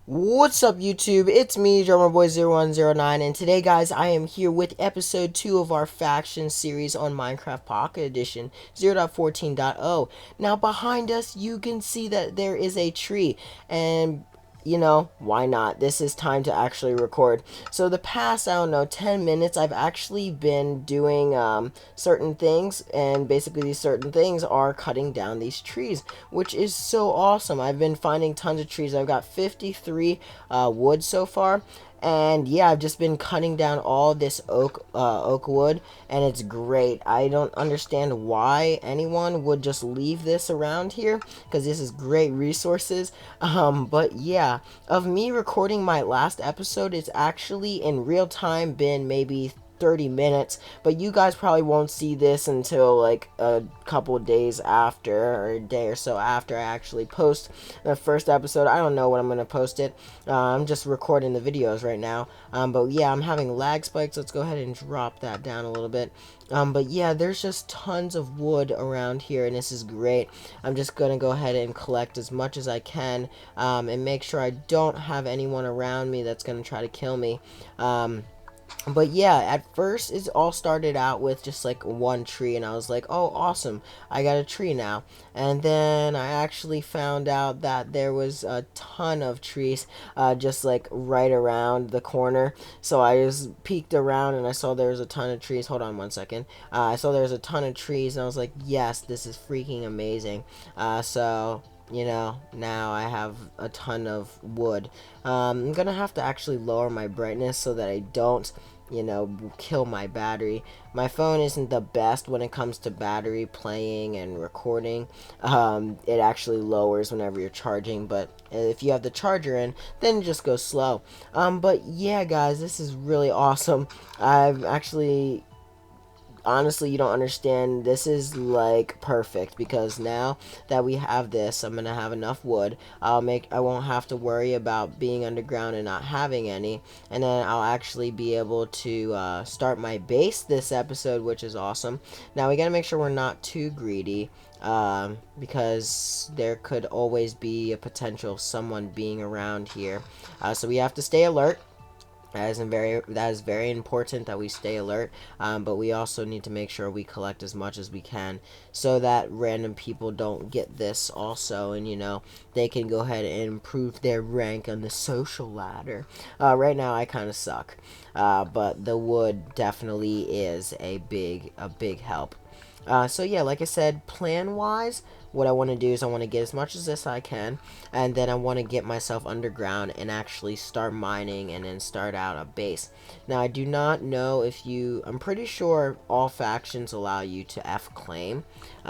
What's up, YouTube? It's me, DrummerBoy0109, and today, guys, I am here with episode 2 of our faction series on Minecraft Pocket Edition 0.14.0. Now, behind us, you can see that there is a tree, and why not? This is time to actually record. So the past, I don't know, 10 minutes, I've actually been doing certain things, and basically these certain things are cutting down these trees, which is so awesome. I've been finding tons of trees. I've got 53 wood so far, and yeah, I've just been cutting down all this oak wood, and it's great. I don't understand why anyone would just leave this around here, because this is great resources. But yeah, of me recording my last episode, it's actually in real time been maybe 30 minutes, but you guys probably won't see this until like a couple days after, or a day or so after I actually post the first episode. I don't know when I'm going to post it. I'm just recording the videos right now. But yeah, I'm having lag spikes. Let's go ahead and drop that down a little bit. But yeah, there's just tons of wood around here, and this is great. I'm just going to go ahead and collect as much as I can, and make sure I don't have anyone around me that's going to try to kill me. But yeah, at first it all started out with just like one tree, and I was like, oh, awesome, I got a tree now. And then I actually found out that there was a ton of trees just like right around the corner. So I just peeked around and I saw there was a ton of trees. Hold on one second. I saw there was a ton of trees, and I was like, yes, this is freaking amazing. So now I have a ton of wood. I'm gonna have to actually lower my brightness so that I don't kill my battery. My phone isn't the best when it comes to battery playing and recording. It actually lowers whenever you're charging, but if you have the charger in, then it just goes slow. But yeah, guys, this is really awesome. I've actually, honestly, you don't understand. This is like perfect, because now that we have this, I'm gonna have enough wood. I won't have to worry about being underground and not having any, and then I'll actually be able to start my base this episode, which is awesome. Now we gotta make sure we're not too greedy, because there could always be a potential of someone being around here, so we have to stay alert. That is very important that we stay alert, but we also need to make sure we collect as much as we can, so that random people don't get this also, and they can go ahead and improve their rank on the social ladder. Right now I kind of suck, but the wood definitely is a big help. So yeah, like I said, plan wise, what I want to do is I want to get as much as this I can, and then I want to get myself underground and actually start mining, and then start out a base. Now I do not know if I'm pretty sure all factions allow you to claim,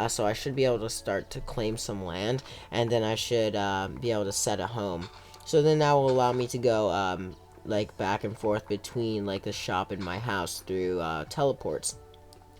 so I should be able to start to claim some land, and then I should be able to set a home. So then that will allow me to go like back and forth between like the shop and my house through teleports.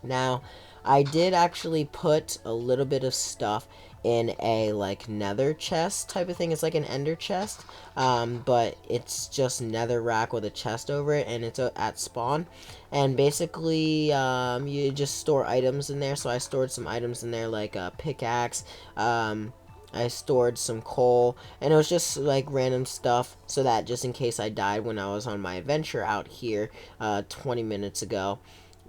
Now, I did actually put a little bit of stuff in a like nether chest type of thing. It's like an ender chest, but it's just nether rack with a chest over it, and it's at spawn. And basically, you just store items in there. So I stored some items in there, like a pickaxe. I stored some coal, and it was just like random stuff, so that just in case I died when I was on my adventure out here 20 minutes ago,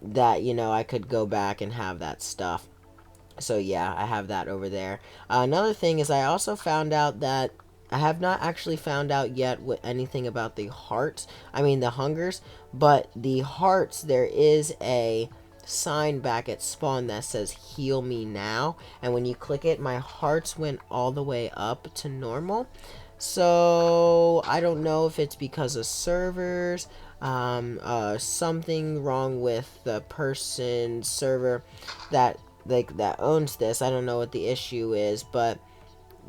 that I could go back and have that stuff. So yeah, I have that over there. Another thing is, I also found out that I have not actually found out yet what anything about the hearts. I mean the hungers, but the hearts, there is a sign back at spawn that says heal me now, and when you click it, my hearts went all the way up to normal. So I don't know if it's because of servers, something wrong with the person's server that owns this. I don't know what the issue is, but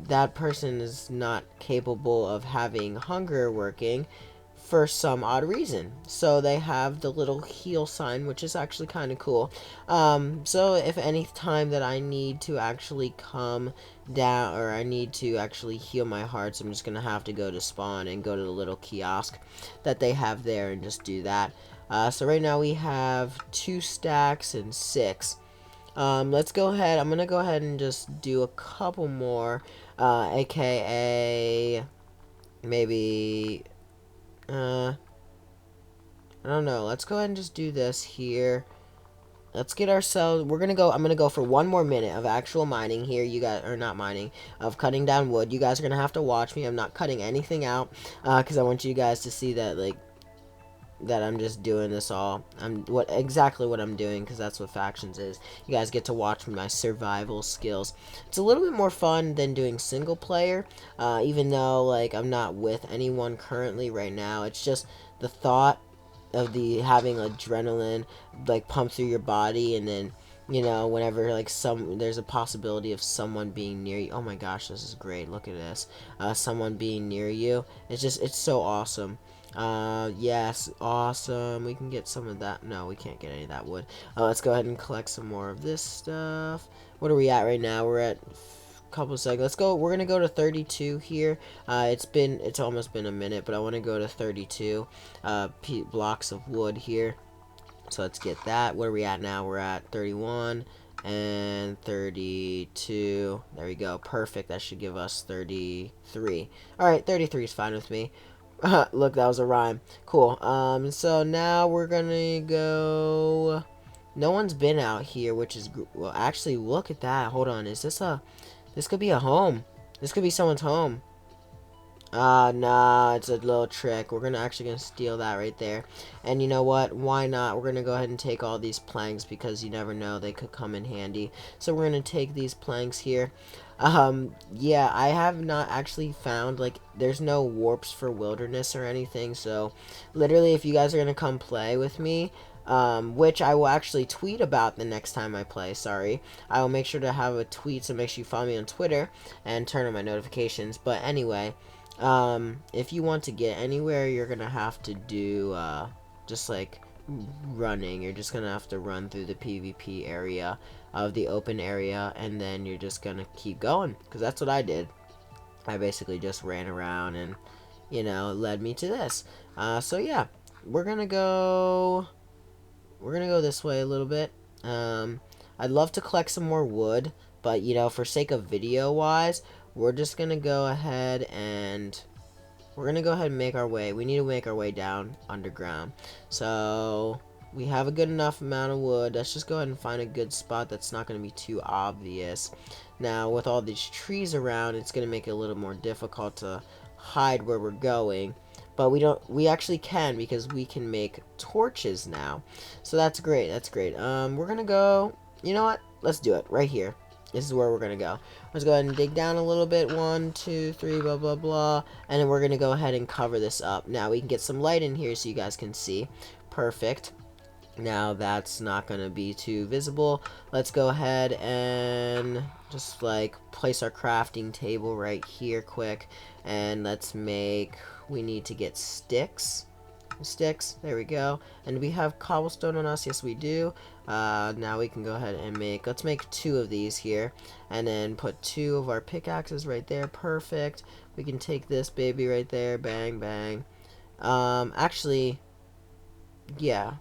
that person is not capable of having hunger working for some odd reason. So they have the little heal sign, which is actually kind of cool. So if any time that I need to actually come down, or I need to actually heal my hearts, I'm just gonna have to go to spawn and go to the little kiosk that they have there and just do that. So right now we have 2 stacks and 6. Let's go ahead. I'm gonna go ahead and just do a couple more, aka maybe, I don't know. Let's go ahead and just do this here. Let's get ourselves, I'm gonna go for 1 more minute of actual mining here. You guys, or not mining, of cutting down wood. You guys are gonna have to watch me. I'm not cutting anything out, because I want you guys to see that, like, that I'm just doing this all. Exactly what I'm doing, because that's what factions is. You guys get to watch my survival skills. It's a little bit more fun than doing single player, even though, like, I'm not with anyone currently right now. It's just the thought of the having adrenaline like pump through your body, and then, whenever like there's a possibility of someone being near you. Oh my gosh, this is great. Look at this. Someone being near you. It's so awesome. Yes, awesome. We can get some of that. No, we can't get any of that wood. Let's go ahead and collect some more of this stuff. What are we at right now? We're at couple seconds. Let's go. We're gonna go to 32 here. It's almost been a minute, but I want to go to 32 blocks of wood here. So let's get that. Where are we at now? We're at 31 and 32. There we go. Perfect. That should give us 33. All right, 33 is fine with me. Look, that was a rhyme. Cool. So now we're gonna go. No one's been out here, which is well. Actually, look at that. Hold on. This could be a home. This could be someone's home. Nah, it's a little trick. We're actually gonna steal that right there. And you know what? Why not? We're gonna go ahead and take all these planks, because you never know, they could come in handy. So we're gonna take these planks here. Yeah, I have not actually found, like, there's no warps for wilderness or anything. So literally, if you guys are gonna come play with me, which I will actually tweet about the next time I play, sorry. I will make sure to have a tweet, so make sure you follow me on Twitter and turn on my notifications. But anyway, if you want to get anywhere, you're gonna have to do, just like running. You're just gonna have to run through the PvP area of the open area, and then you're just gonna keep going, because that's what I did. I basically just ran around, and, it led me to this. So yeah, we're gonna go this way a little bit. I'd love to collect some more wood, but, for sake of video wise, we're just gonna go ahead and make our way. We need to make our way down underground. So we have a good enough amount of wood. Let's just go ahead and find a good spot that's not going to be too obvious. Now, with all these trees around, it's going to make it a little more difficult to hide where we're going. But we actually can, because we can make torches now. So that's great. That's great. We're going to go, you know what? Let's do it right here. This is where we're going to go. Let's go ahead and dig down a little bit. 1, 2, 3, blah, blah, blah. And then we're going to go ahead and cover this up. Now, we can get some light in here so you guys can see. Perfect. Now, that's not going to be too visible. Let's go ahead and just, like, place our crafting table right here quick. And we need to get sticks. There we go. And we have cobblestone on us. Yes, we do. Now we can go ahead and let's make 2 of these here, and then put 2 of our pickaxes right there. Perfect. We can take this baby right there. Bang, bang. Actually, yeah.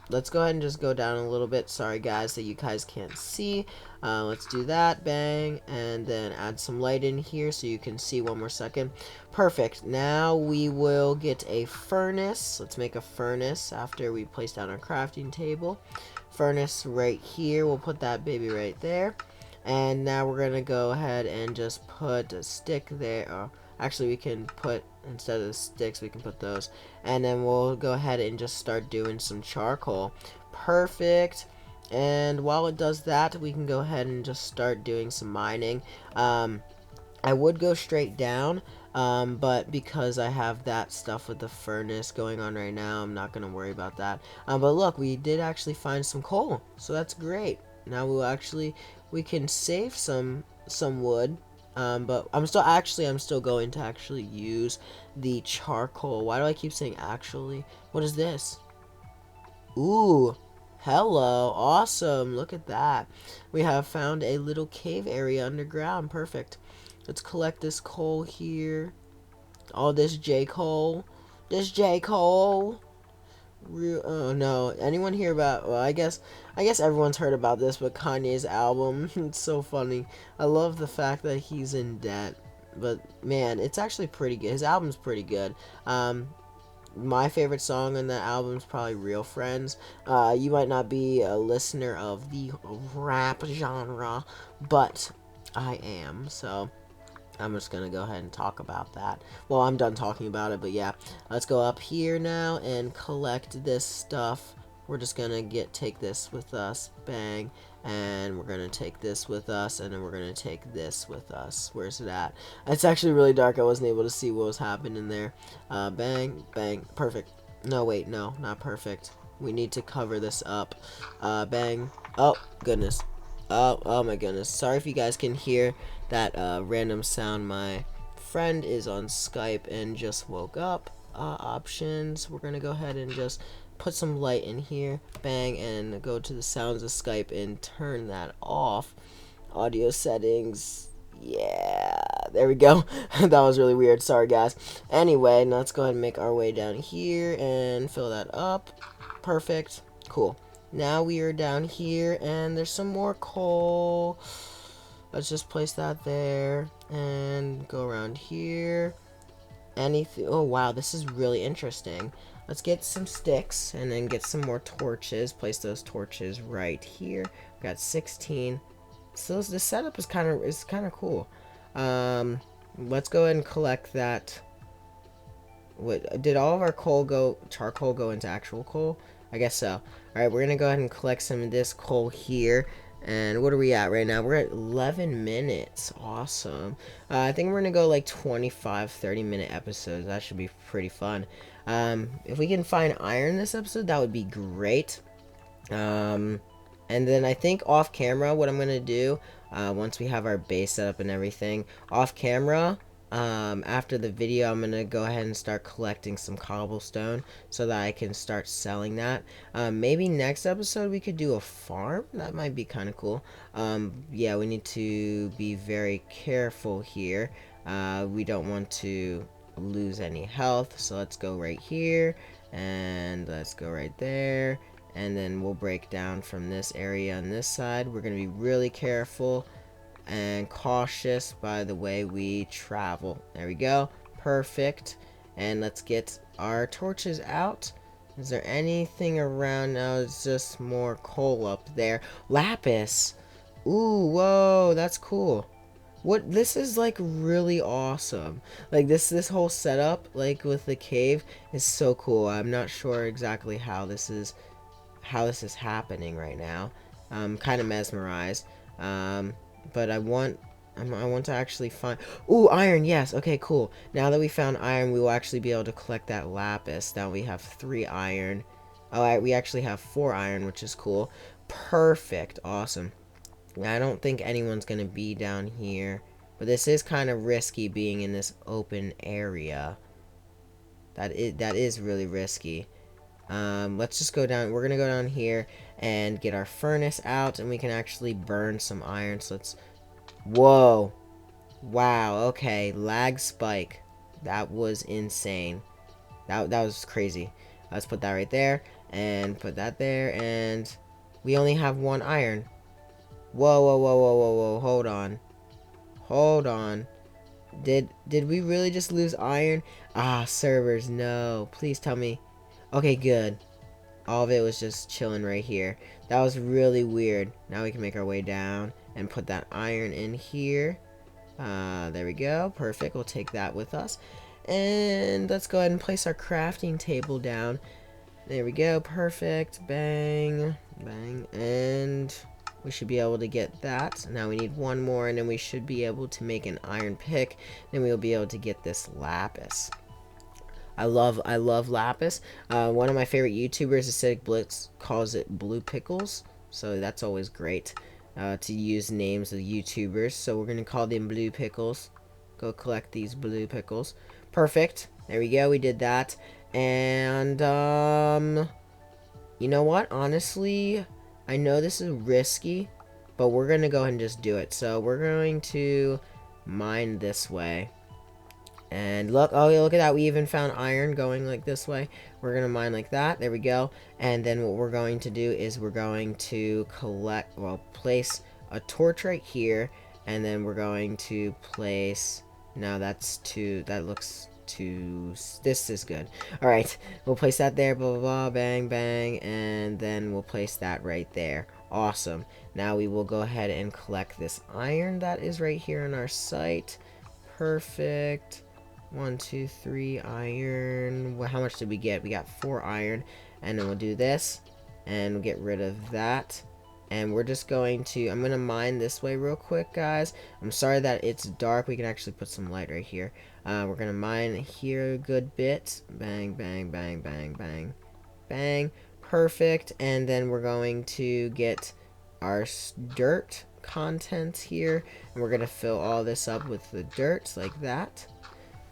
Let's go ahead and just go down a little bit. Sorry, guys, that you guys can't see. Let's do that. Bang. And then add some light in here so you can see 1 more second. Perfect. Now we will get a furnace. Let's make a furnace after we place down our crafting table. Furnace right here. We'll put that baby right there. And now we're going to go ahead and just put a stick there. Actually, we can put, instead of the sticks, we can put those. And then we'll go ahead and just start doing some charcoal. Perfect. And while it does that, we can go ahead and just start doing some mining. I would go straight down, but because I have that stuff with the furnace going on right now, I'm not going to worry about that. But look, we did actually find some coal, so that's great. Now we can save some wood. But I'm still going to actually use the charcoal. Why do I keep saying actually? What is this? Ooh, hello, awesome, look at that. We have found a little cave area underground. Perfect. Let's collect this coal here. All this J-coal. Oh no, anyone hear about, well, I guess everyone's heard about this, but Kanye's album. It's so funny. I love the fact that he's in debt. but man, it's actually pretty good. His album's pretty good. My favorite song on that album is probably Real Friends. You might not be a listener of the rap genre, but I am, so I'm just gonna go ahead and talk about that. Well, I'm done talking about it, but yeah, let's go up here now and collect this stuff. We're just gonna take this with us, bang, and we're gonna take this with us, and then we're gonna take this with us. Where's it at? It's actually really dark. I wasn't able to see what was happening there. Bang, bang, perfect. No, wait, no, not perfect. We need to cover this up. Bang. Oh, goodness. Oh my goodness. Sorry if you guys can hear that random sound. My friend is on Skype and just woke up. Options. We're gonna go ahead and just put some light in here. Bang, and go to the sounds of Skype and turn that off. Audio settings. Yeah, there we go. That was really weird. Sorry, guys. Anyway, now let's go ahead and make our way down here and fill that up. Perfect. Cool. Now we are down here, and there's some more coal. Let's just place that there and go around here. Anything? Oh wow, this is really interesting. Let's get some sticks and then get some more torches. Place those torches right here. We got 16. So the setup is kind of cool. Let's go ahead and collect that. What did all of our charcoal go into actual coal? I guess so. All right, we're gonna go ahead and collect some of this coal here. And what are we at right now? We're at 11 minutes. Awesome. I think we're gonna go like 25, 30-minute episodes. That should be pretty fun. If we can find iron this episode, that would be great. And then I think off camera, what I'm gonna do, once we have our base set up and everything, off camera, after the video, I'm gonna go ahead and start collecting some cobblestone so that I can start selling that. Maybe next episode we could do a farm. That might be kind of cool. Yeah, we need to be very careful here. We don't want to lose any health, so let's go right here and let's go right there, and then we'll break down from this area on this side. We're gonna be really careful and cautious by the way we travel. There we go. Perfect. And let's get our torches out. Is there anything around now? It's just more coal up there. Lapis. Ooh, whoa, that's cool. What, this is like really awesome. Like this whole setup, like with the cave, is so cool. I'm not sure exactly how this is happening right now. I'm kind of mesmerized. But I want to actually find... Ooh, iron, yes. Okay, cool. Now that we found iron, we will actually be able to collect that lapis. Now we have 3 iron. Oh, we actually have 4 iron, which is cool. Perfect. Awesome. I don't think anyone's going to be down here. But this is kind of risky being in this open area. That is really risky. Let's just go down. We're going to go down here and get our furnace out, and we can actually burn some iron. So let's... Whoa. Wow, okay. Lag spike. That was insane. That was crazy. Let's put that right there, and put that there, and we only have 1 iron. Whoa, whoa, whoa, whoa, whoa, whoa. Hold on. Hold on. Did we really just lose iron? Ah, servers, no. Please tell me. Okay, good. All of it was just chilling right here. That was really weird. Now we can make our way down and put that iron in here. There we go. Perfect. We'll take that with us. And let's go ahead and place our crafting table down. There we go. Perfect. Bang. Bang. And we should be able to get that. Now we need 1 more, and then we should be able to make an iron pick. Then we'll be able to get this lapis. I love lapis. One of my favorite YouTubers, Acidic Blitz, calls it blue pickles. So that's always great to use names of YouTubers. So we're going to call them blue pickles. Go collect these blue pickles. Perfect. There we go. We did that. And, you know what? Honestly, I know this is risky, but we're going to go ahead and just do it. So we're going to mine this way. And look, oh, look at that. We even found iron going like this way. We're going to mine like that. There we go. And then what we're going to do is we're going to place a torch right here. And then we're going to place No, that's too, that looks too, this is good. All right, we'll place that there, blah, blah, blah, bang, bang, and then we'll place that right there. Awesome. Now we will go ahead and collect this iron that is right here on our site. Perfect. 1, 2, 3 iron. Well, how much did we get? We got 4 iron. And then we'll do this. And we'll get rid of that. And we're just going to, I'm going to mine this way real quick, guys. I'm sorry that it's dark. We can actually put some light right here. We're going to mine here a good bit. Bang, bang, bang, bang, bang, bang. Perfect. And then we're going to get our dirt content here. And we're going to fill all this up with the dirt like that.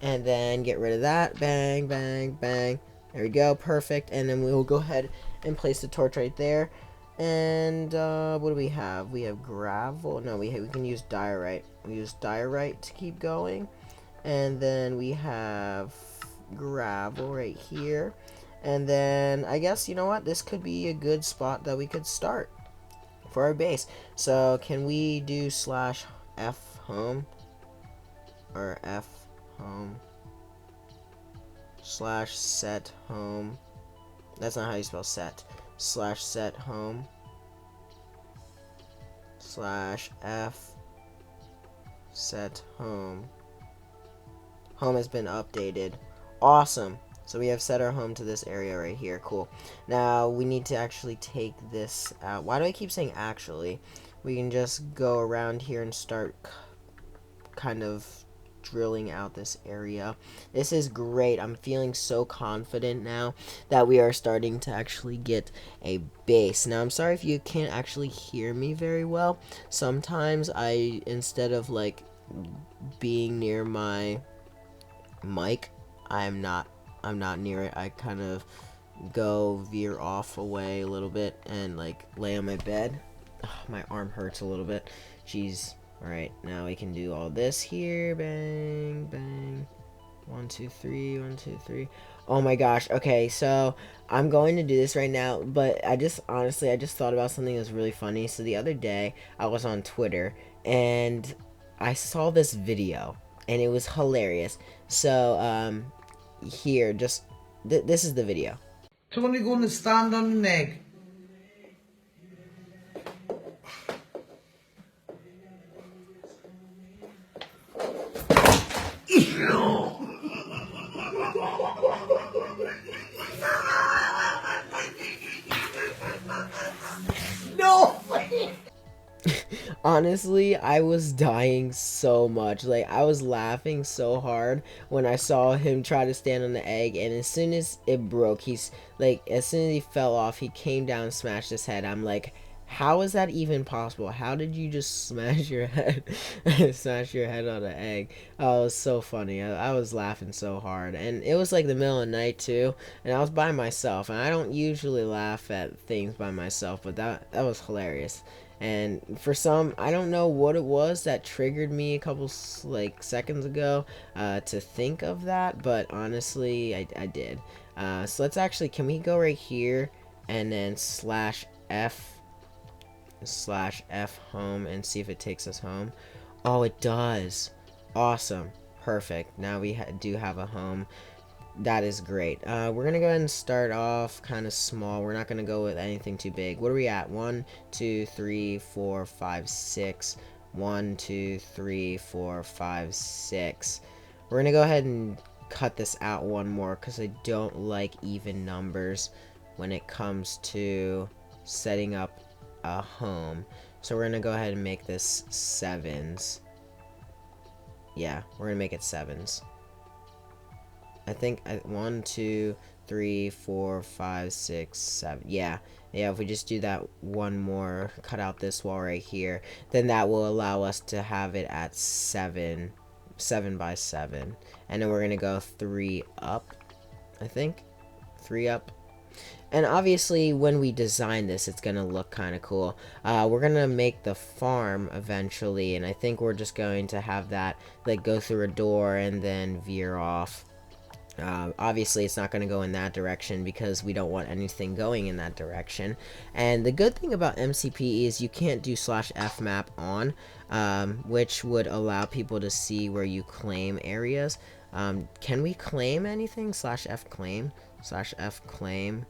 And then get rid of that. Bang, bang, bang. There we go. Perfect. And then we will go ahead and place the torch right there. And what do we have? We have gravel. No, we can use diorite. We use diorite to keep going. And then we have gravel right here. And then I guess, you know what? This could be a good spot that we could start for our base. So can we do /F home or F home /set home? That's not how you spell set. /set home /F set home. Home has been updated. Awesome. So we have set our home to this area right here. Cool. Now we need to actually take this out. Why do I keep saying actually? We can just go around here and start kind of drilling out this area. This is great. I'm feeling so confident now that we are starting to actually get a base. Now I'm sorry if you can't actually hear me very well. Sometimes I, instead of like being near my mic, I'm not near it. I kind of veer off away a little bit and like lay on my bed. Ugh, my arm hurts a little bit. Jeez. Alright, now we can do all this here. Bang, bang. 1, 2, 3, 1, 2, 3. Oh my gosh. Okay, so I'm going to do this right now, but I just thought about something that was really funny. So the other day, I was on Twitter, and I saw this video, and it was hilarious. So, here, just, this is the video. Tony gonna stand on an egg. No! Honestly, I was dying so much. Like, I was laughing so hard when I saw him try to stand on the egg, and as soon as it broke, he's like, as soon as he fell off, he came down and smashed his head. I'm like, how is that even possible? How did you just smash your head smash your head on an egg? Oh, it was so funny. I was laughing so hard, and it was like the middle of the night too, and I was by myself, and I don't usually laugh at things by myself, but that was hilarious. And for some, I don't know what it was that triggered me a couple like seconds ago to think of that, but honestly, I did. So let's actually, can we go right here and then /F home and see if it takes us home? Oh, it does. Awesome. Perfect. Now we do have a home. That is great. We're gonna go ahead and start off kind of small. We're not gonna go with anything too big. What are we at? 1, 2, 3, 4, 5, 6. 1, 2, 3, 4, 5, 6. We're gonna go ahead and cut this out one more because I don't like even numbers when it comes to setting up a home. So we're gonna go ahead and make this 7s. Yeah, we're gonna make it 7s. I think 1, 2, 3, 4, 5, 6, 7. Yeah, if we just do that one more, cut out this wall right here, then that will allow us to have it at 7 by 7. And then we're gonna go 3 up, I think. 3 up. And obviously, when we design this, it's gonna look kind of cool. We're gonna make the farm eventually, and I think we're just going to have that like go through a door and then veer off. Obviously, it's not going to go in that direction because we don't want anything going in that direction. And the good thing about MCP is you can't do /fmap on, which would allow people to see where you claim areas. Can we claim anything? /f claim, /f claim.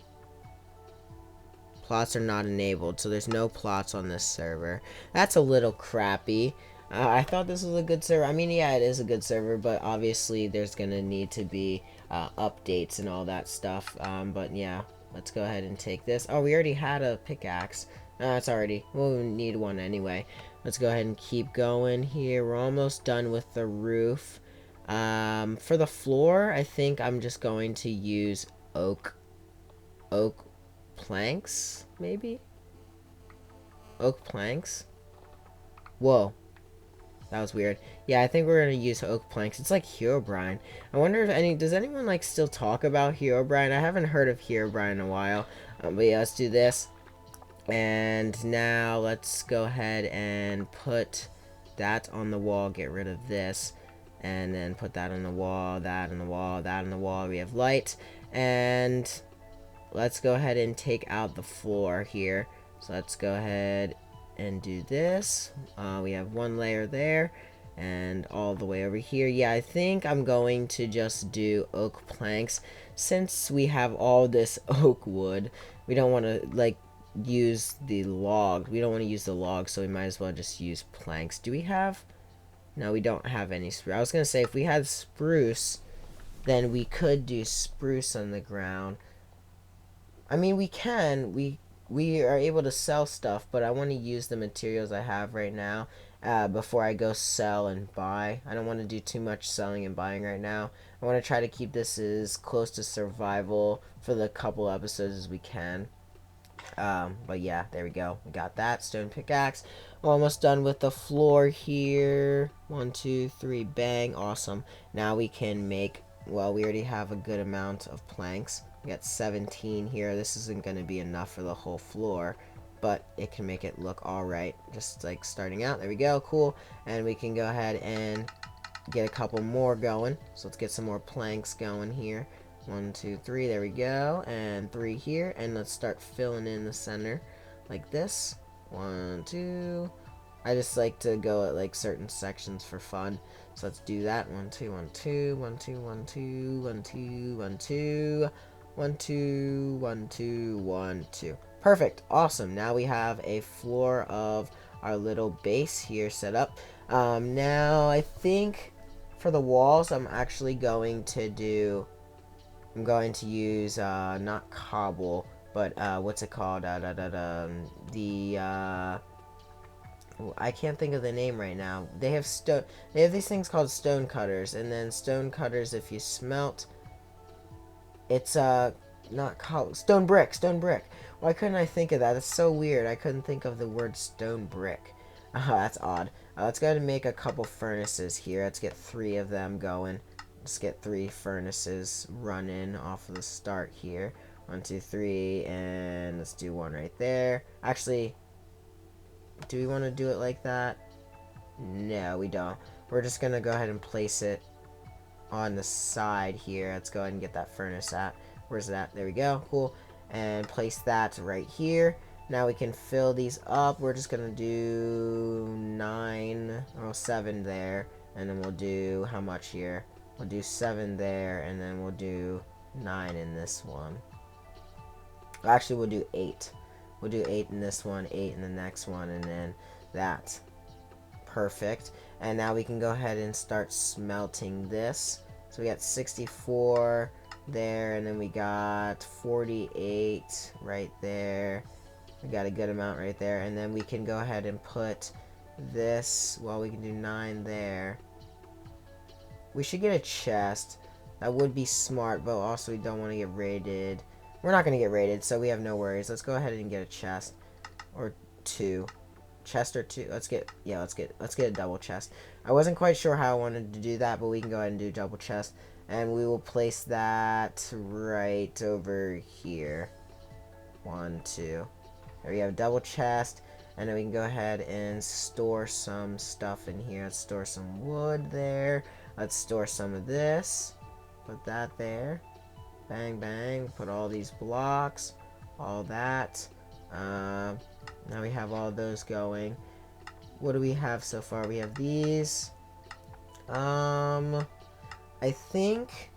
Plots are not enabled, so there's no plots on this server. That's a little crappy. I thought this was a good server. I mean, yeah, it is a good server, but obviously there's gonna need to be updates and all that stuff. But yeah, let's go ahead and take this. Oh, we already had a pickaxe. It's already, we'll need one anyway. Let's go ahead and keep going here. We're almost done with the roof. For the floor, I think I'm just going to use oak planks, maybe? Oak planks? Whoa, that was weird. Yeah, I think we're gonna use oak planks. It's like Herobrine. I wonder if does anyone like still talk about Herobrine? I haven't heard of Herobrine in a while. But yeah, let's do this. And now let's go ahead and put that on the wall, get rid of this. And then put that on the wall, that on the wall, that on the wall. We have light. And let's go ahead and take out the floor here. So let's go ahead and do this. We have one layer there and all the way over here. Yeah, I think I'm going to just do oak planks since we have all this oak wood. We don't want to like use the log. We don't want to use the log, so we might as well just use planks. Do we have? No, we don't have any spruce. I was gonna say if we had spruce, then we could do spruce on the ground. I mean, we can. We are able to sell stuff, but I want to use the materials I have right now before I go sell and buy. I don't want to do too much selling and buying right now. I want to try to keep this as close to survival for the couple episodes as we can. But yeah, there we go. We got that stone pickaxe. We're almost done with the floor here. 1, 2, 3, bang, awesome. Now we can make. Well, we already have a good amount of planks. We got 17 here. This isn't going to be enough for the whole floor, but it can make it look all right. Just like starting out. There we go. Cool. And we can go ahead and get a couple more going. So let's get some more planks going here. 1, 2, 3, there we go, and 3 here, and let's start filling in the center like this. 1, 2. I just like to go at like certain sections for fun, so let's do that. 1, 2, 1, 2, 1, 2, 1, 2, 1, 2, 1, 2, 1, 2, 1, 2, 1, 2. Perfect, awesome. Now we have a floor of our little base here set up. Now I think for the walls, I'm actually going to do. I'm going to use not cobble, but what's it called? I can't think of the name right now. They have stone. They have these things called stone cutters, and then stone cutters. If you smelt, it's not cobble. Stone brick. Stone brick. Why couldn't I think of that? It's so weird. I couldn't think of the word stone brick. That's odd. Let's go ahead and make a couple furnaces here. Let's get 3 of them going. Let's get 3 furnaces running off of the start here. 1, 2, 3, and let's do 1 right there. Actually, do we want to do it like that? No, we don't. We're just gonna go ahead and place it on the side here. Let's go ahead and get that furnace at. Where's that? There we go. Cool. And place that right here. Now we can fill these up. We're just gonna do 9 or 7 there, and then we'll do how much here? We'll do 7 there, and then we'll do 9 in this one. Actually, we'll do 8. We'll do 8 in this one, 8 in the next one, and then that. Perfect. And now we can go ahead and start smelting this. So we got 64 there, and then we got 48 right there. We got a good amount right there, and then we can go ahead and put this. Well, we can do 9 there. We should get a chest. That would be smart, but also we don't want to get raided. We're not going to get raided, so we have no worries. Let's go ahead and get a chest. Or 2. Chest or 2. Let's get a double chest. I wasn't quite sure how I wanted to do that, but we can go ahead and do double chest. And we will place that right over here. 1, 2. There we have double chest. And then we can go ahead and store some stuff in here. Let's store some wood there. Let's store some of this. Put that there. Bang, bang. Put all these blocks. All that. Now we have all those going. What do we have so far? We have these. I think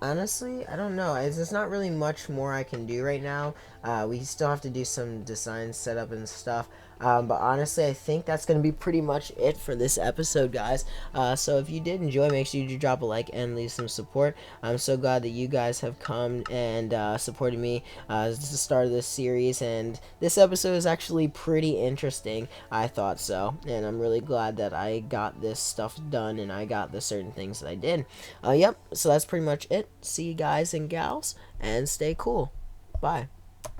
honestly, I don't know. There's not really much more I can do right now. We still have to do some design setup and stuff. But honestly, I think that's going to be pretty much it for this episode, guys. So if you did enjoy, make sure you do drop a like and leave some support. I'm so glad that you guys have come and supported me at the start of this series. And this episode is actually pretty interesting. I thought so. And I'm really glad that I got this stuff done and I got the certain things that I did. Yep, so that's pretty much it. See you guys and gals, and stay cool. Bye.